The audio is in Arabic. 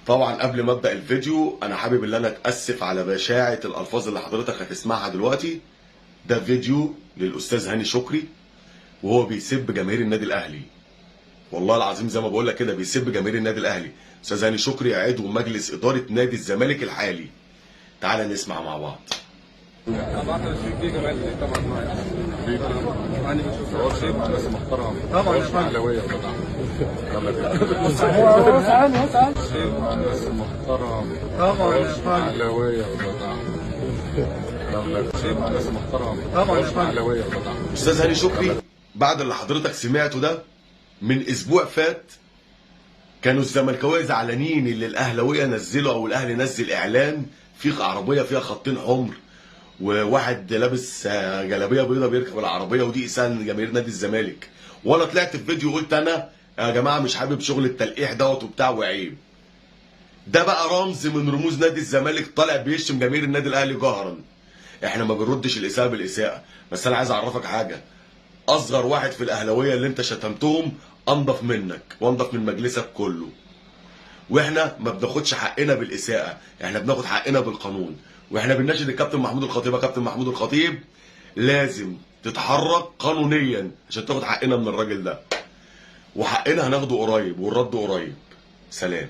طبعا قبل ما ابدا الفيديو انا حابب ان انا اتاسف على بشاعه الالفاظ اللي حضرتك هتسمعها دلوقتي. ده فيديو للاستاذ هاني شكري وهو بيسب جماهير النادي الاهلي. والله العظيم زي ما بقول لك كده بيسب جماهير النادي الاهلي. استاذ هاني شكري عضو مجلس اداره نادي الزمالك الحالي. تعال نسمع مع بعض. طبعا يعني بشوف شيء بس محترم طبعا يا فندم اهلاويه وطبعا هو سأل شيء بس محترم طبعا يا فندم اهلاويه وطبعا شيء بس محترم طبعا يا فندم اهلاويه وطبعا. استاذ هاني شكري بعد اللي حضرتك سمعته ده من اسبوع فات كانوا الزملكاويه زعلانين اللي الاهلاويه نزلوا او الاهلي نزل اعلان في عربيه فيها خطين حمر وواحد لابس جلابيه بيضاء بيركب العربيه، ودي اساءه لجماهير نادي الزمالك. وانا طلعت في فيديو قلت انا يا جماعه مش حابب شغل التلقيح دوت وبتاع وعيب. ده بقى رمز من رموز نادي الزمالك طالع بيشتم جماهير النادي الاهلي جهرا. احنا ما بنردش الاساءه بالاساءه، بس انا عايز اعرفك حاجه. اصغر واحد في الاهلاويه اللي انت شتمتهم انضف منك وانضف من مجلسك كله. واحنا ما بناخدش حقنا بالاساءه، احنا بناخد حقنا بالقانون. واحنا بنناشد الكابتن محمود الخطيب. يا كابتن محمود الخطيب لازم تتحرك قانونيا عشان تاخد حقنا من الراجل ده، وحقنا هناخده قريب والرد قريب. سلام.